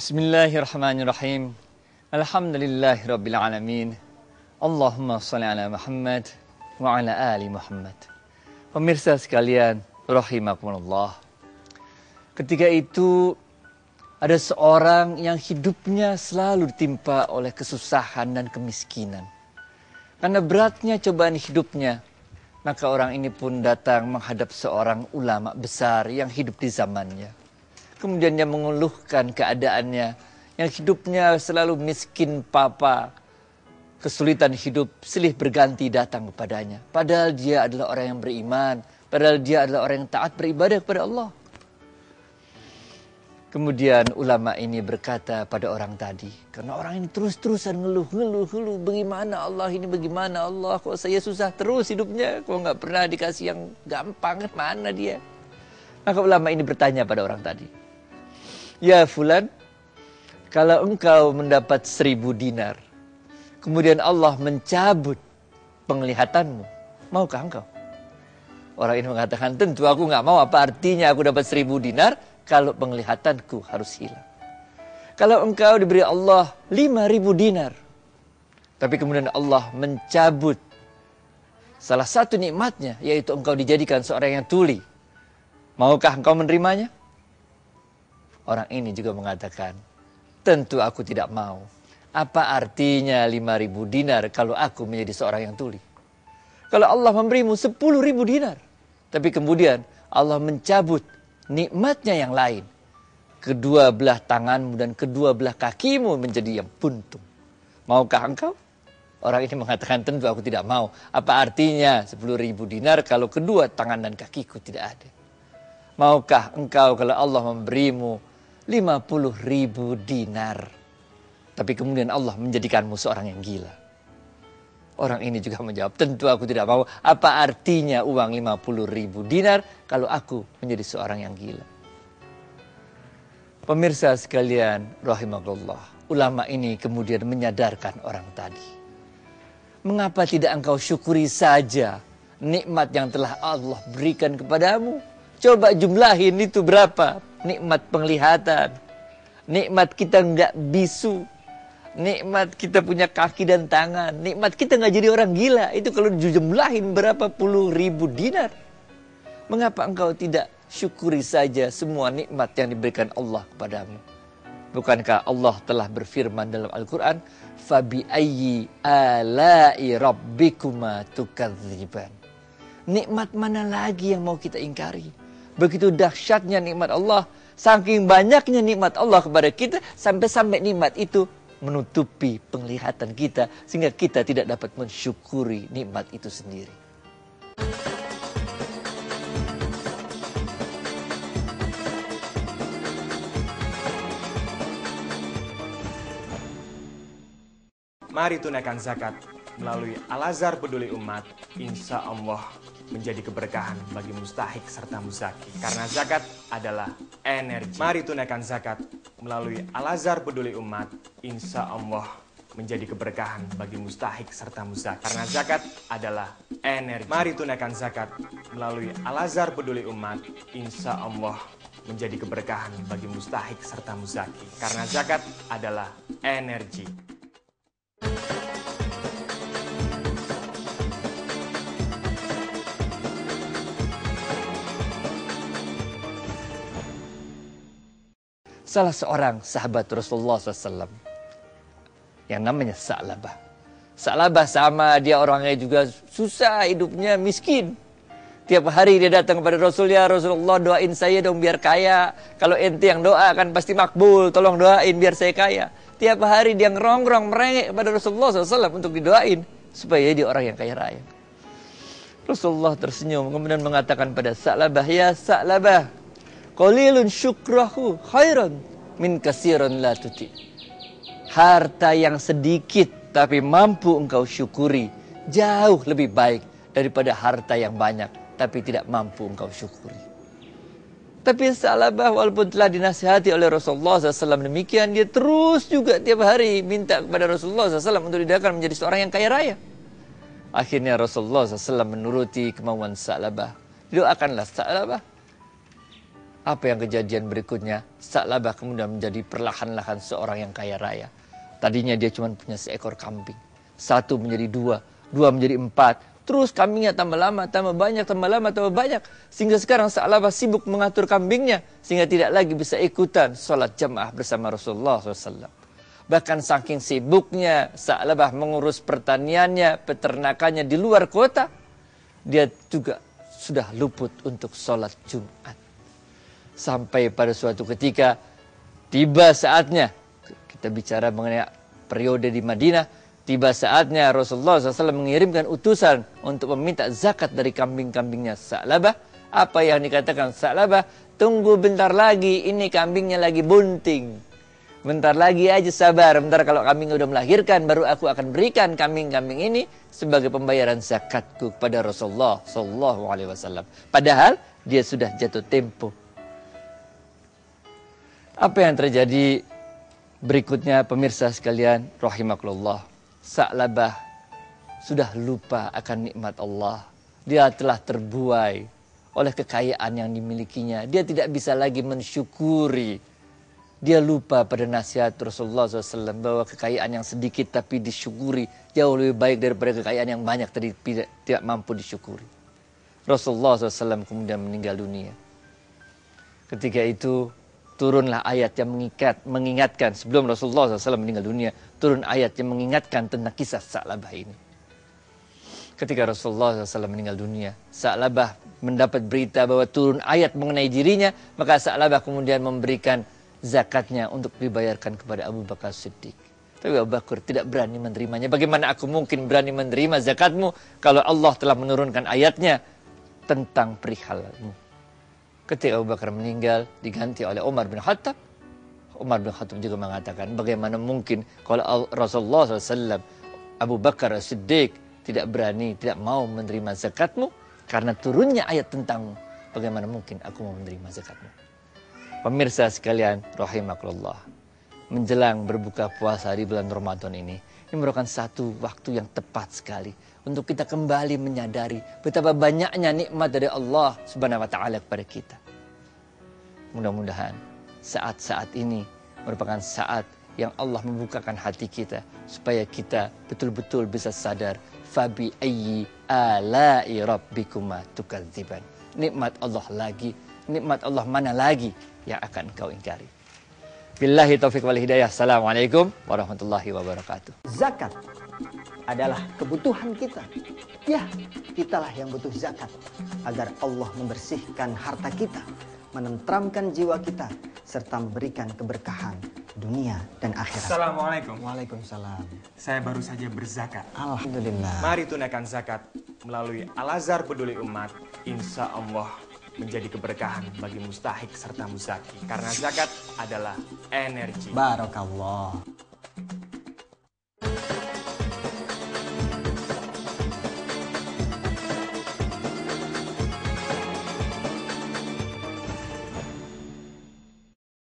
Bismillahirrahmanirrahim. Alhamdulillahirabbil alamin. Allahumma shalli ala Muhammad wa ala ali Muhammad. Pemirsa sekalian, rahimakumullah. Ketika itu ada seorang yang hidupnya selalu ditimpa oleh kesusahan dan kemiskinan. Karena beratnya cobaan hidupnya, maka orang ini pun datang menghadap seorang ulama besar yang hidup di zamannya. Kemudian dia mengeluhkan keadaannya yang hidupnya selalu miskin papa. Kesulitan hidup silih berganti datang kepadanya. Padahal dia adalah orang yang beriman. Padahal dia adalah orang yang taat beribadah kepada Allah. Kemudian ulama ini berkata pada orang tadi. Karena orang ini terus-terusan ngeluh. Bagaimana Allah ini, bagaimana Allah. Kok saya susah terus hidupnya. Kok nggak pernah dikasih yang gampang. Mana dia. Maka ulama ini bertanya pada orang tadi. Ya fulan, kalau engkau mendapat 1000 dinar, kemudian Allah mencabut penglihatanmu, maukah engkau? Orang ini mengatakan, tentu aku nggak mau. Apa artinya aku dapat 1000 dinar kalau penglihatanku harus hilang? Kalau engkau diberi Allah 5000 dinar, tapi kemudian Allah mencabut salah satu nikmatnya, yaitu engkau dijadikan seorang yang tuli, maukah engkau menerimanya? Orang ini juga mengatakan, tentu aku tidak mau. Apa artinya 5000 dinar kalau aku menjadi seorang yang tuli? Kalau Allah memberimu 10.000 dinar, tapi kemudian Allah mencabut nikmatnya yang lain. Kedua belah tanganmu dan kedua belah kakimu menjadi yang buntung. Maukah engkau? Orang ini mengatakan, tentu aku tidak mau. Apa artinya 10.000 dinar kalau kedua tangan dan kakiku tidak ada? Maukah engkau kalau Allah memberimu 50.000 dinar, tapi kemudian Allah menjadikanmu seorang yang gila? Orang ini juga menjawab, tentu aku tidak mau. Apa artinya uang 50.000 dinar kalau aku menjadi seorang yang gila? Pemirsa sekalian, rahimakumullah. Ulama ini kemudian menyadarkan orang tadi. Mengapa tidak engkau syukuri saja nikmat yang telah Allah berikan kepadamu? Coba jumlahin itu berapa. Nikmat penglihatan. Nikmat kita nggak bisu. Nikmat kita punya kaki dan tangan. Nikmat kita nggak jadi orang gila. Itu kalau dijumlahin berapa puluh ribu dinar. Mengapa engkau tidak syukuri saja semua nikmat yang diberikan Allah kepadamu? Bukankah Allah telah berfirman dalam Al-Quran, Fabi ayyi ala'i rabbikuma tukadziban. Nikmat mana lagi yang mau kita ingkari? Begitu dahsyatnya nikmat Allah, saking banyaknya nikmat Allah kepada kita, sampai-sampai nikmat itu menutupi penglihatan kita, sehingga kita tidak dapat mensyukuri nikmat itu sendiri. Mari tunaikan zakat melalui Al-Azhar Peduli Umat, insya Allah menjadi keberkahan bagi mustahik serta muzaki. Karena zakat adalah energi. Mari tunaikan zakat melalui Al-Azhar Peduli Umat, insya Allah menjadi keberkahan bagi mustahik serta muzaki. Karena zakat adalah energi. Mari tunaikan zakat melalui Al-Azhar Peduli Umat, insya Allah menjadi keberkahan bagi mustahik serta muzaki. Karena zakat adalah energi. Salah seorang sahabat Rasulullah SAW yang namanya Sa'labah. Sa'labah sama dia orangnya juga susah hidupnya, miskin. Tiap hari dia datang kepada Rasul, ya Rasulullah doain saya dong biar kaya. Kalau ente yang doa kan pasti makbul, tolong doain biar saya kaya. Tiap hari dia ngerongrong merengek kepada Rasulullah SAW untuk didoain supaya dia orang yang kaya raya. Rasulullah tersenyum kemudian mengatakan pada Sa'labah, ya Sa'labah, qalilun syukrahu khairan min katsiran la tuti. Harta yang sedikit tapi mampu engkau syukuri jauh lebih baik daripada harta yang banyak tapi tidak mampu engkau syukuri. Tapi Sa'labah walaupun telah dinasihati oleh Rasulullah SAW demikian, dia terus juga tiap hari minta kepada Rasulullah SAW untuk didoakan menjadi seorang yang kaya raya. Akhirnya Rasulullah SAW menuruti kemauan Sa'labah. Doakanlah Sa'labah Apa yang kejadian berikutnya? Sa'labah kemudian menjadi perlahan-lahan seorang yang kaya raya. Tadinya dia cuma punya seekor kambing. 1 menjadi 2, 2 menjadi 4. Terus kambingnya tambah lama, tambah banyak, tambah lama, tambah banyak. Sehingga sekarang Sa'labah sibuk mengatur kambingnya. Sehingga tidak lagi bisa ikutan sholat jamaah bersama Rasulullah SAW. Bahkan saking sibuknya Sa'labah mengurus pertaniannya, peternakannya di luar kota, dia juga sudah luput untuk sholat Jumat. Sampai pada suatu ketika tiba saatnya, kita bicara mengenai periode di Madinah, tiba saatnya Rasulullah SAW mengirimkan utusan untuk meminta zakat dari kambing-kambingnya Sa'labah. Apa yang dikatakan Sa'labah? Tunggu bentar lagi, ini kambingnya lagi bunting. Bentar lagi aja, sabar. Bentar kalau kambing udah melahirkan, baru aku akan berikan kambing-kambing ini sebagai pembayaran zakatku kepada Rasulullah SAW. Padahal dia sudah jatuh tempo. Apa yang terjadi berikutnya, pemirsa sekalian rahimakumullah? Sa'labah sudah lupa akan nikmat Allah. Dia telah terbuai oleh kekayaan yang dimilikinya. Dia tidak bisa lagi mensyukuri. Dia lupa pada nasihat Rasulullah SAW bahwa kekayaan yang sedikit tapi disyukuri jauh lebih baik daripada kekayaan yang banyak tapi tidak mampu disyukuri. Rasulullah SAW kemudian meninggal dunia. Ketika itu turunlah ayat yang mengingatkan sebelum Rasulullah SAW meninggal dunia. Turun ayat yang mengingatkan tentang kisah Sa'labah ini. Ketika Rasulullah SAW meninggal dunia, Sa'labah mendapat berita bahwa turun ayat mengenai dirinya. Maka Sa'labah kemudian memberikan zakatnya untuk dibayarkan kepada Abu Bakar Siddiq. Tapi Abu Bakar tidak berani menerimanya. Bagaimana aku mungkin berani menerima zakatmu kalau Allah telah menurunkan ayatnya tentang perihalmu. Ketika Abu Bakar meninggal, diganti oleh Umar bin Khattab. Umar bin Khattab juga mengatakan, bagaimana mungkin kalau Rasulullah SAW, Abu Bakar Siddiq tidak berani, tidak mau menerima zakatmu karena turunnya ayat tentangmu. Bagaimana mungkin aku mau menerima zakatmu? Pemirsa sekalian rahimakumullah, menjelang berbuka puasa di bulan Ramadan ini merupakan satu waktu yang tepat sekali untuk kita kembali menyadari betapa banyaknya nikmat dari Allah Subhanahu wa taala kepada kita. Mudah-mudahan saat-saat ini merupakan saat yang Allah membukakan hati kita supaya kita betul-betul bisa sadar fabi ayyi ala'i rabbikuma tukadziban. Nikmat Allah lagi, nikmat Allah mana lagi yang akan kau ingkari. Billahi taufiq wal hidayah. Assalamualaikum warahmatullahi wabarakatuh. Zakat adalah kebutuhan kita. Ya, kitalah yang butuh zakat agar Allah membersihkan harta kita, menenteramkan jiwa kita, serta memberikan keberkahan dunia dan akhirat. Assalamualaikum. Waalaikumsalam. Saya baru saja berzakat. Alhamdulillah. Mari tunaikan zakat melalui Al-Azhar Peduli Umat. Insya Allah menjadi keberkahan bagi mustahik serta muzaki. Karena zakat adalah energi. Barakallah.